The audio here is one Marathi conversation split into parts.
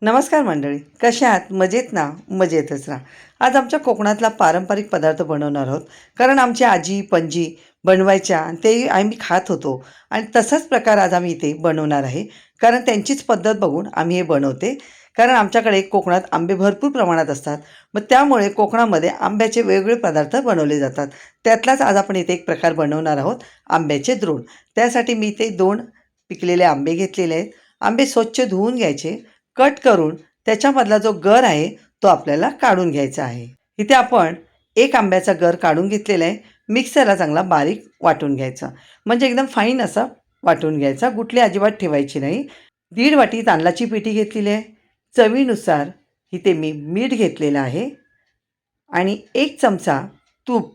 नमस्कार मंडळी, कशा आहात? मजेत ना? मजेतच राहा. आज आमच्या कोकणातला पारंपरिक पदार्थ बनवणार आहोत. कारण आमची आजी, पणजी बनवायच्या आणि ते आम्ही खात होतो आणि तसाच प्रकार आज आम्ही इथे बनवणार आहे. कारण त्यांचीच पद्धत बघून आम्ही हे बनवते. कारण आमच्याकडे कोकणात आंबे भरपूर प्रमाणात असतात. मग त्यामुळे कोकणामध्ये आंब्याचे वेगवेगळे पदार्थ बनवले जातात. त्यातलाच आज आपण इथे एक प्रकार बनवणार आहोत, आंब्याचे द्रोण. त्यासाठी मी इथे 2 पिकलेले आंबे घेतलेले आहेत. आंबे स्वच्छ धुवून घ्यायचे, कट करून त्याच्यामधला जो गर आहे तो आपल्याला काढून घ्यायचा आहे. इथे आपण एक आंब्याचा गर काढून घेतलेला आहे. मिक्सरला चांगला बारीक वाटून घ्यायचा. म्हणजे एकदम फाईन असा वाटून घ्यायचा. गुठली अजिबात ठेवायची नाही. 1.5 वाटी तांदळाची पिठी घेतलेली आहे. चवीनुसार इथे मी मीठ घेतलेलं आहे आणि 1 चमचा तूप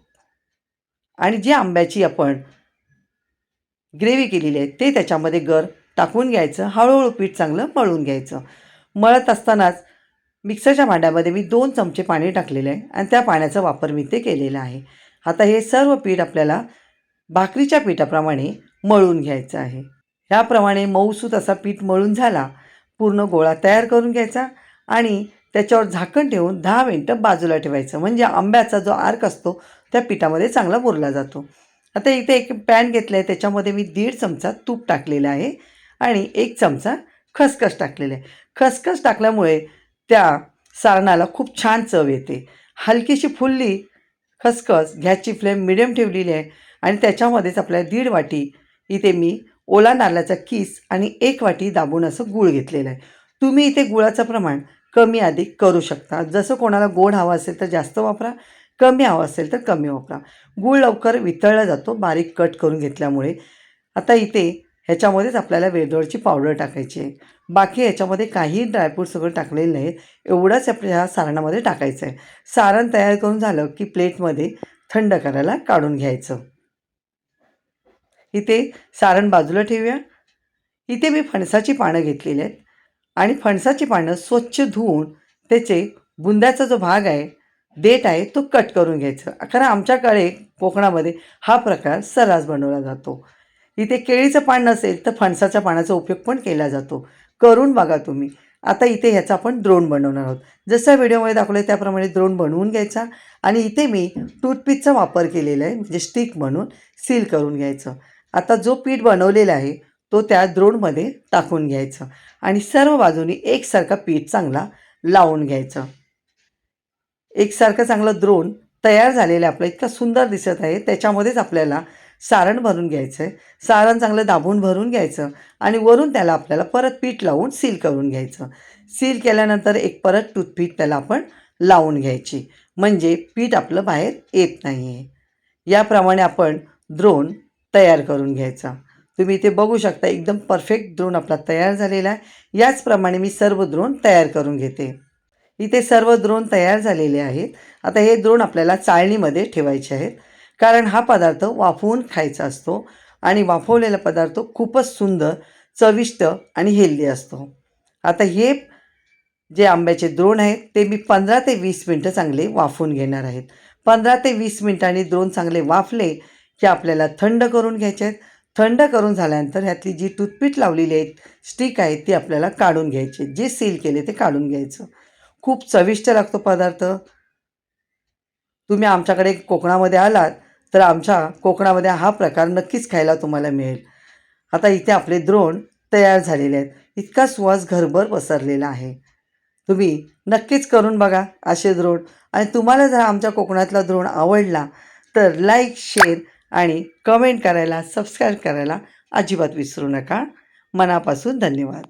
आणि जी आंब्याची आपण ग्रेव्ही केलेली आहे ते त्याच्यामध्ये गर टाकून घ्यायचं. हळूहळू पीठ चांगलं मळून घ्यायचं. मळत असतानाच मिक्सरच्या भांड्यामध्ये मी 2 चमचे पाणी टाकलेलं आहे आणि त्या पाण्याचा वापर मी ते केलेला आहे. आता हे सर्व पीठ आपल्याला भाकरीच्या पिठाप्रमाणे मळून घ्यायचं आहे. ह्याप्रमाणे मऊसूत असा पीठ मळून झाला, पूर्ण गोळा तयार करून घ्यायचा आणि त्याच्यावर झाकण ठेवून 10 मिनिटं बाजूला ठेवायचं. म्हणजे आंब्याचा जो अर्क असतो त्या पिठामध्ये चांगला मुरला जातो. आता इथे एक पॅन घेतलं आहे, त्याच्यामध्ये मी 1.5 चमचा तूप टाकलेलं आहे आणि 1 चमचा खसखस टाकलेलं आहे. खसखस टाकल्यामुळे त्या सारणाला खूप छान चव येते. हलकीशी फुलली खसखस, गॅसची फ्लेम मिडियम ठेवलेली आहे आणि त्याच्यामध्येच आपल्याला 1.5 वाटी इथे मी ओला नारळाचा किस आणि 1 वाटी दाबून असं गूळ घेतलेलं आहे. तुम्ही इथे गुळाचं प्रमाण कमी अधिक करू शकता. जसं कोणाला गोड हवं असेल तर जास्त वापरा, कमी हवं असेल तर कमी वापरा. गूळ लवकर वितळला जातो बारीक कट करून घेतल्यामुळे. आता इथे ह्याच्यामध्येच आपल्याला वेलदोड्याची पावडर टाकायची आहे. बाकी ह्याच्यामध्ये काही ड्रायफ्रूट सगळं टाकलेलं नाही. एवढंच आपल्या ह्या सारणामध्ये टाकायचं आहे. सारण तयार करून झालं की प्लेटमध्ये थंड करायला काढून घ्यायचं. इथे सारण बाजूला ठेवूया. इथे मी फणसाची पानं घेतलेली आहेत आणि फणसाची पानं स्वच्छ धुवून त्याचे बुंद्याचा जो भाग आहे, देठ आहे, तो कट करून घ्यायचं. कारण आमच्याकडे कोकणामध्ये हा प्रकार सर्रास बनवला जातो. इथे केळीचं पान नसेल तर फणसाच्या पानाचा उपयोग पण केला जातो. करून बघा तुम्ही. आता इथे ह्याचा आपण द्रोण बनवणार आहोत. जसं व्हिडिओमध्ये दाखवलं आहे त्याप्रमाणे द्रोण बनवून घ्यायचा आणि इथे मी टूथपिकचा वापर केलेला आहे, म्हणजे स्टिक म्हणून सील करून घ्यायचं. आता जो पीठ बनवलेला आहे तो त्या द्रोणमध्ये टाकून घ्यायचं आणि सर्व बाजूनी एकसारखा पीठ चांगला लावून घ्यायचं. एकसारखं चांगलं द्रोण तयार झालेलं आपलं इतका सुंदर दिसत आहे. त्याच्यामध्येच आपल्याला सारण भरून घ्यायचं आहे. सारण चांगलं दाबून भरून घ्यायचं आणि वरून त्याला आपल्याला परत पीठ लावून सील करून घ्यायचं. सील केल्यानंतर एक परत टूथपिक त्याला आपण लावून घ्यायची. म्हणजे पीठ आपलं बाहेर येत नाही आहे. याप्रमाणे आपण द्रोण तयार करून घ्यायचा. तुम्ही इथे बघू शकता एकदम परफेक्ट द्रोण आपला तयार झालेला आहे. याचप्रमाणे मी सर्व द्रोण तयार करून घेते. इथे सर्व द्रोण तयार झालेले आहेत. आता हे द्रोण आपल्याला चाळणीमध्ये ठेवायचे आहेत. कारण हा पदार्थ वाफवून खायचा असतो आणि वाफवलेला पदार्थ खूपच सुंदर, चविष्ट आणि हेल्दी असतो. आता हे जे आंब्याचे द्रोण आहेत ते मी 15 ते 20 मिनटं चांगले वाफवून घेणार आहेत. 15 ते 20 मिनिटांनी द्रोण चांगले वाफले की आपल्याला थंड करून घ्यायचे आहेत. थंड करून झाल्यानंतर ह्यातली जी टूथपिक लावलेली आहे, स्टिक आहे, ती आपल्याला काढून घ्यायची. जे सील केले ते काढून घ्यायचं. खूप चविष्ट लागतो पदार्थ. तुम्ही आमच्याकडे कोकणामध्ये आलात तर आमच्या कोकणामध्ये हा प्रकार नक्कीच खायला तुम्हाला मिळेल. आता इथे आपले द्रोण तयार झालेले आहेत. इतका सुवास घरभर पसरलेला आहे. तुम्ही नक्कीच करून बघा असे द्रोण आणि तुम्हाला जर आमच्या कोकणातला द्रोण आवडला तर लाईक, शेअर आणि कमेंट करायला, सबस्क्राईब करायला अजिबात विसरू नका. मनापासून धन्यवाद.